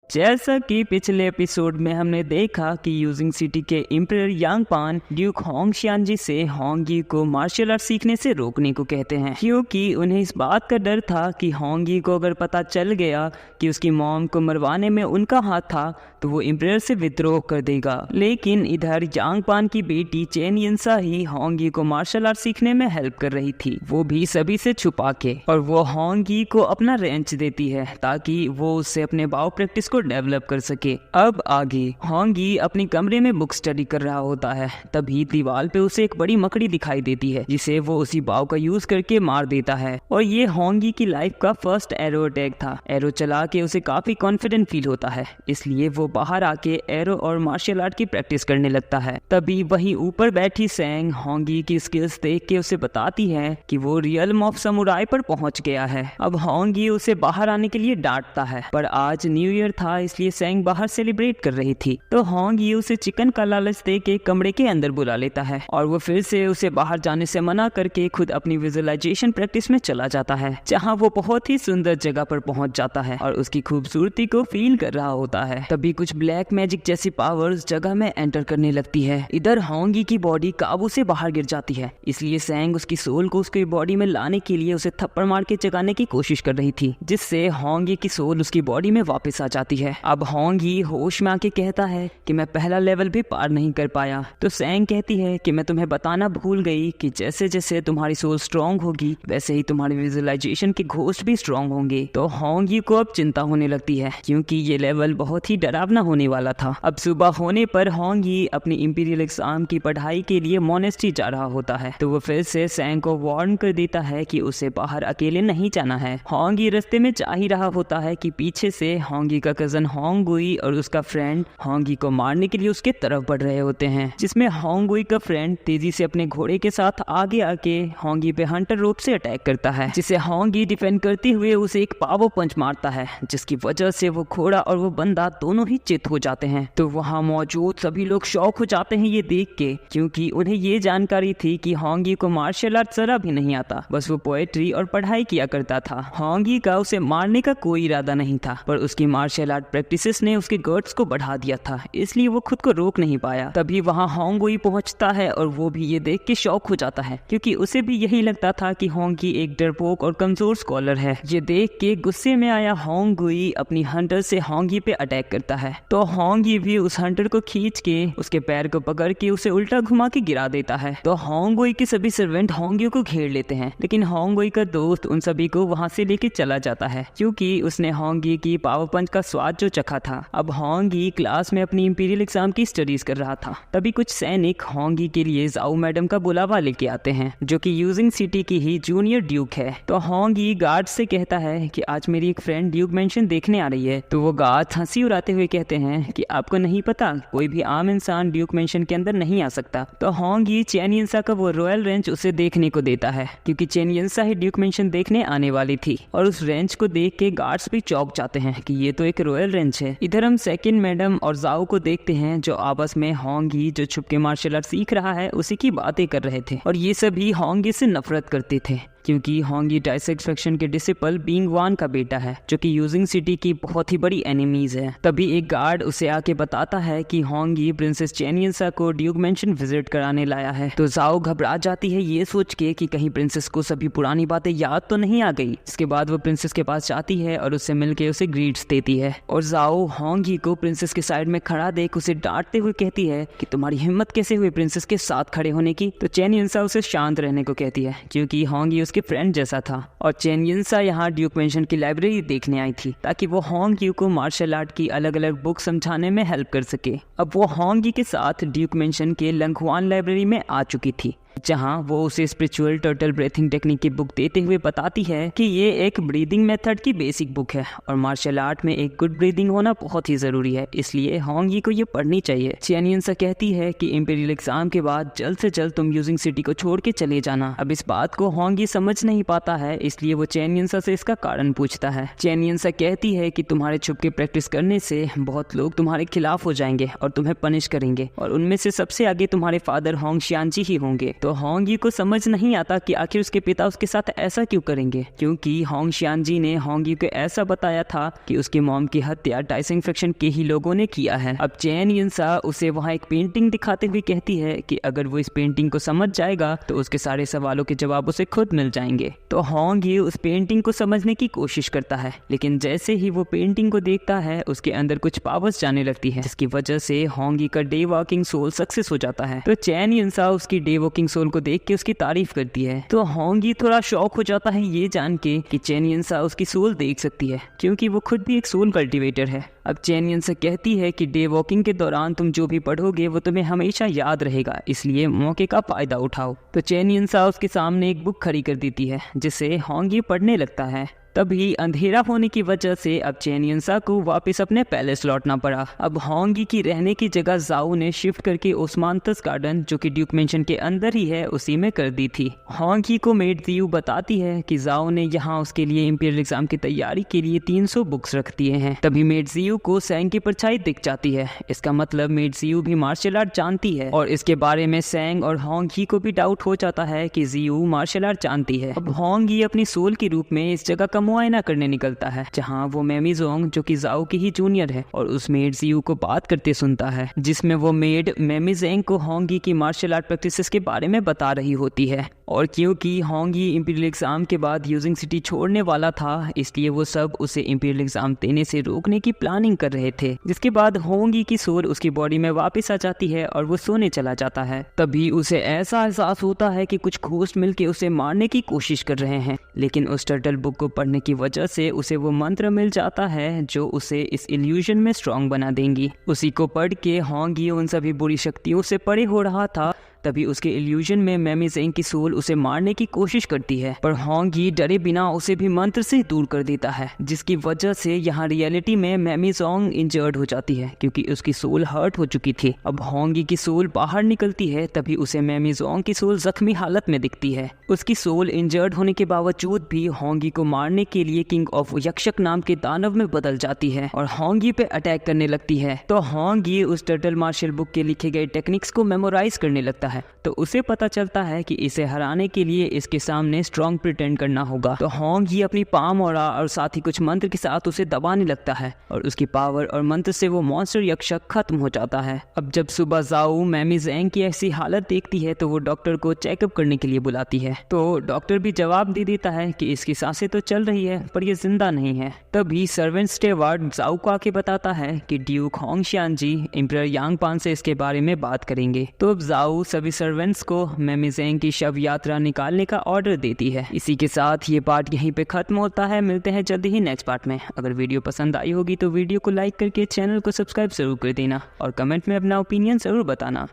जैसा कि पिछले एपिसोड में हमने देखा कि यूजिंग सिटी के एम्परर यांग पान ड्यूक होंग शियानजी से होंगी को मार्शल आर्ट सीखने से रोकने को कहते हैं, क्योंकि उन्हें इस बात का डर था कि होंगी को अगर पता चल गया कि उसकी मॉम को मरवाने में उनका हाथ था तो वो एम्परर से विद्रोह कर देगा। लेकिन इधर यांग पान की बेटी चेन यिनसा ही होंगी को मार्शल आर्ट सीखने में हेल्प कर रही थी, वो भी सभी से छुपा के, और वो होंगी को अपना रेंच देती है ताकि वो उससे अपने बाव प्रैक्टिस को डेवलप कर सके। अब आगे होंगी अपने कमरे में बुक स्टडी कर रहा होता है, तभी दीवार पे उसे एक बड़ी मकड़ी दिखाई देती है जिसे वो उसी बाव का यूज करके मार देता है। और ये होंगी की लाइफ का फर्स्ट एरो अटैक था। एरो चला के उसे काफी कॉन्फिडेंट फील होता है, इसलिए वो बाहर आके एरो और मार्शल आर्ट की प्रैक्टिस करने लगता है। तभी वहीं ऊपर बैठी सैंग होंगी की स्किल्स देख के उसे बताती है कि वो रियल्म ऑफ समुराई पर पहुंच गया है। अब होंगी उसे बाहर आने के लिए डांटता है, पर आज न्यू ईयर था इसलिए सैंग बाहर सेलिब्रेट कर रही थी। तो होंगी उसे चिकन का लालच दे के कमरे के अंदर बुला लेता है और वो फिर से उसे बाहर जाने से मना करके खुद अपनी विजुअलाइजेशन प्रैक्टिस में चला जाता है, जहाँ वो बहुत ही सुंदर जगह पर पहुंच जाता है और उसकी खूबसूरती को फील कर रहा होता है। तभी कुछ ब्लैक मैजिक जैसी पावर्स जगह में एंटर करने लगती है। इधर होंगी की बॉडी काबू से बाहर गिर जाती है, इसलिए सैंग उसकी सोल को उसकी बॉडी में लाने के लिए उसे थप्पड़ मार के जगाने की कोशिश कर रही थी, जिससे होंगी की सोल उसकी बॉडी में वापस आ जाती है। अब होंगी होश में आके कहता है कि मैं पहला लेवल भी पार नहीं कर पाया। तो सैंग कहती है कि मैं तुम्हें बताना भूल गई कि जैसे जैसे तुम्हारी सोल स्ट्रांग होगी वैसे ही तुम्हारी विजुअलाइजेशन के घोस्ट भी स्ट्रांग होंगे। तो होंगी को अब चिंता होने लगती है क्योंकि ये लेवल बहुत ही डरावना होने वाला था। अब सुबह होने पर होंगी अपनी इंपीरियल एग्जाम की पढ़ाई के लिए मोनेस्ट्री जा रहा होता है, तो वो फिर से सैंग को वार्न कर देता है कि उसे बाहर अकेले नहीं जाना है। होंगी रास्ते में जा ही रहा होता है कि पीछे से होंगी का कजन होंगुई और उसका फ्रेंड होंगी को मारने के लिए उसके तरफ बढ़ रहे होते हैं, जिसमें होंगुई का फ्रेंड तेजी से अपने घोड़े के साथ आगे आके होंगी पे हंटर रोप से अटैक करता है, जिसे होंगी डिफेंड करते हुए उसे एक पावर पंच मारता है, जिसकी वजह से वो घोड़ा और वो बंदा दोनों ही चित हो जाते हैं। तो वहाँ मौजूद सभी लोग शॉक हो जाते हैं ये देख के, क्योंकि उन्हें ये जानकारी थी कि होंगी को मार्शल आर्ट जरा भी नहीं आता, बस वो पोएट्री और पढ़ाई किया करता था। होंगी का उसे मारने का कोई इरादा नहीं था, पर उसकी मार्शल आर्ट प्रैक्टिसेस ने उसके गट्स को बढ़ा दिया था, इसलिए वो खुद को रोक नहीं पाया। तभी वहाँ होंगुई पहुंचता है और वो भी ये देख के शॉक हो जाता है, क्योंकि उसे भी यही लगता था कि होंगी एक डरपोक और कमजोर स्कॉलर है। ये देख के गुस्से में आया होंगुई अपनी हंटर से होंगी पे अटैक करता है, तो होंगी भी उस हंटर को खींच के उसके पैर को पकड़ के उसे उल्टा घुमा के गिरा देता है। तो होंगुई के सभी सर्वेंट होंगी को घेर लेते हैं, लेकिन होंगुई का दोस्त उन सभी को वहां से लेके चला जाता है, क्योंकि उसने होंगी की पावर पंच का स्वाद जो चखा था। अब होंगी क्लास में अपनी इंपीरियल एग्जाम की स्टडीज कर रहा था, तभी कुछ सैनिक होंगी के लिए जाओ मैडम का बुलावा लेके आते हैं, जो कि यूजिंग सिटी की ही जूनियर ड्यूक है। तो होंगी गार्ड से कहता है कि आज मेरी एक फ्रेंड ड्यूक मेंशन देखने आ रही है। तो वो गार्ड हंसी उड़ाते हुए कहते हैं कि आपको नहीं पता, कोई भी आम इंसान ड्यूक मेंशन के अंदर नहीं आ सकता। तो होंगी चेन यिनसा का वो रॉयल रेंच उसे देखने को देता है, क्योंकि चेन यिनसा ही ड्यूक मेंशन देखने आने वाली थी, और उस रेंच को देख के गार्ड्स भी चौंक जाते हैं कि ये तो एक रॉयल रेंच है। इधर हम सेकंड मैडम और जाओ को देखते हैं, जो आपस में होंगी जो छुप के मार्शल आर्ट सीख रहा है उसी की बातें कर रहे थे, और ये सभी होंगी से नफरत करते थे, क्योंकि होंगी डाइसेक्ट फैक्शन के डिसिपल बीइंग वान का बेटा है, जो कि यूजिंग सिटी की बहुत ही बड़ी एनिमीज है। तभी एक गार्ड उसे आके बताता है कि होंगी प्रिंसेस चेन यिनसा को ड्यूक मेंशन विजिट कराने लाया है। तो जाओ घबरा जाती है ये सोच के कि कहीं प्रिंसेस को सभी पुरानी बातें याद तो नहीं आ गई। इसके बाद वो प्रिंसेस के पास जाती है और उससे मिलके उसे ग्रीट्स देती है, और जाओ होंगी को प्रिंसेस के साइड में खड़ा देख उसे डांटते हुए कहती है कि तुम्हारी हिम्मत कैसे हुई प्रिंसेस के साथ खड़े होने की। तो चेन यिनसा उसे शांत रहने को कहती है, क्योंकि होंगी उसके फ्रेंड जैसा था, और चेन यिनसा यहाँ ड्यूक मेंशन की लाइब्रेरी देखने आई थी ताकि वो होंगी को मार्शल आर्ट की अलग अलग बुक समझाने में हेल्प कर सके। अब वो होंगी के साथ ड्यूक मेंशन के लंगहुआन लाइब्रेरी में आ चुकी थी, जहां वो उसे स्पिरिचुअल टर्टल ब्रीथिंग टेक्निक की बुक देते हुए बताती है कि ये एक ब्रीदिंग मेथड की बेसिक बुक है और मार्शल आर्ट में एक गुड ब्रीदिंग होना बहुत ही जरूरी है, इसलिए होंगी को ये पढ़नी चाहिए। चेन यिनसा कहती है कि इंपीरियल एग्जाम के बाद जल्द से जल्द तुम यूजिंग सिटी को छोड़ के चले जाना। अब इस बात को होंगी समझ नहीं पाता है, इसलिए वो चेन यिनसा से इसका कारण पूछता है। चेन यिनसा कहती है कि तुम्हारे छुप के प्रैक्टिस करने से बहुत लोग तुम्हारे खिलाफ हो जाएंगे और तुम्हें पनिश करेंगे, और उनमें से सबसे आगे तुम्हारे फादर होंग शियानजी ही होंगे। तो तो होंग यू को समझ नहीं आता कि आखिर उसके पिता उसके साथ ऐसा क्यों करेंगे, क्योंकि होंग शियानजी ने होंग यू को ऐसा बताया था कि उसकी मॉम की हत्या डाइसिंग फ्रैक्शन के ही लोगों ने किया है। अब चैन यिनसा उसे वहाँ एक पेंटिंग दिखाते हुए कहती है कि अगर वो इस पेंटिंग को समझ जाएगा तो उसके सारे सवालों के जवाब उसे खुद मिल जाएंगे। तो होंग यू उस पेंटिंग को समझने की कोशिश करता है, लेकिन जैसे ही वो पेंटिंग को देखता है उसके अंदर कुछ पावर्स जाने लगती है, जिसकी वजह से होंग यू का डे वॉकिंग सोल सक्सेस हो जाता है। तो चैन यिनसा उसकी डे वॉकिंग सोल को देख के उसकी तारीफ करती है। तो होंग यू थोड़ा शॉक हो जाता है ये जान के कि चैन यिनसा उसकी सोल देख सकती है, क्योंकि वो खुद भी एक सोल कल्टीवेटर है। अब चैन यिनसा कहती है कि डे वॉकिंग के दौरान तुम जो भी पढ़ोगे वो तुम्हें हमेशा याद रहेगा, इसलिए मौके का फायदा उठाओ। तो चैन यिनसा उसके सामने एक बुक खड़ी कर देती है, जिसे होंग यू पढ़ने लगता है। तभी अंधेरा होने की वजह से अब चैन यिनसा को वापस अपने पैलेस लौटना पड़ा। अब होंग यू की रहने की जगह जाओ ने शिफ्ट करके ओस्मांतस गार्डन, जो कि ड्यूक मेंशन के अंदर ही है, उसी में कर दी थी। होंग यू को मेड जियू बताती है कि जाओ ने यहाँ उसके लिए इंपीरियल एग्जाम की तैयारी के लिए 300 बुक्स रख दिए हैं। तभी मेड जियू को सैंग की परछाई दिख जाती है। इसका मतलब मेड जियू भी मार्शल आर्ट जानती है, और इसके बारे में सैंग और होंग यू को भी डाउट हो जाता है कि जियू मार्शल आर्ट जानती है। अब होंग यू अपनी सोल के रूप में इस जगह का मुआयना करने निकलता है, जहां वो मेमी जोंग, जो कि जाओ की ही जूनियर है, और उस मेड जियू को बात करते सुनता है, जिसमें वो मेड मेमी जेंग को होंग यू की मार्शल आर्ट प्रैक्टिसेस के बारे में बता रही होती है। और क्योंकि होंग यू इंपीरियल एग्जाम के बाद यूजिंग सिटी छोड़ने वाला था, इसलिए वो सब उसे इंपीरियल एग्जाम देने से रोकने की प्लानिंग कर रहे थे। जिसके बाद होंग यू की सोल उसकी बॉडी में वापस आ जाती है और वो सोने चला जाता है। तभी उसे ऐसा एहसास होता है कि कुछ घोस्ट मिलके उसे मारने की कोशिश कर रहे हैं, लेकिन उस टर्टल बुक को पढ़ने की वजह से उसे वो मंत्र मिल जाता है जो उसे इस इल्यूजन में स्ट्रॉन्ग बना देंगी। उसी को पढ़ के होंग यू उन सभी बुरी शक्तियों से परे हो रहा था। तभी उसके इल्यूजन में मेमी जेंग की सोल उसे मारने की कोशिश करती है, पर होंग यू डरे बिना उसे भी मंत्र से दूर कर देता है, जिसकी वजह से यहाँ रियलिटी में मेमी जोंग इंजर्ड हो जाती है, क्योंकि उसकी सोल हर्ट हो चुकी थी। अब होंग यू की सोल बाहर निकलती है, तभी उसे मेमी जोंग की सोल जख्मी हालत में दिखती है। उसकी सोल इंजर्ड होने के बावजूद भी होंग यू को मारने के लिए किंग ऑफ यक्षक नाम के दानव में बदल जाती है और होंग यू पे अटैक करने लगती है। तो होंग यू उस टर्टल मार्शल बुक के लिखे गए टेक्निक्स को मेमोराइज करने लगता है। तो उसे पता चलता है कि इसे हराने के लिए इसके सामने स्ट्रॉन्ग प्रिटेंड करना होगा। तो होंग यू अपनी पाम और साथ ही कुछ मंत्र के साथ उसे दबाने लगता है, और उसकी पावर और मंत्र से वो मॉन्स्टर यक्षक खत्म हो जाता है। अब जब सुबह जाओ मेमी जेंग की ऐसी हालत देखती है, तो वो डॉक्टर को चेकअप करने के लिए बुलाती है। तो डॉक्टर भी जवाब दे देता है कि इसकी सांसें तो चल रही है, पर ये जिंदा नहीं है। तभी सर्वेंट स्टेवार्ड जाओ को आके बताता है कि ड्यूक होंग शियानजी एम्परर यांग पान से इसके बारे में बात करेंगे। तो अब जाओ सभी सर्वेंट्स को मेमी जेंग की शव यात्रा निकालने का ऑर्डर देती है। इसी के साथ ये पार्ट यहीं पे खत्म होता है। मिलते हैं जल्दी ही नेक्स्ट पार्ट में। अगर वीडियो पसंद आई होगी तो वीडियो को लाइक करके चैनल को सब्सक्राइब जरूर कर देना, और कमेंट में अपना ओपिनियन जरूर बताना।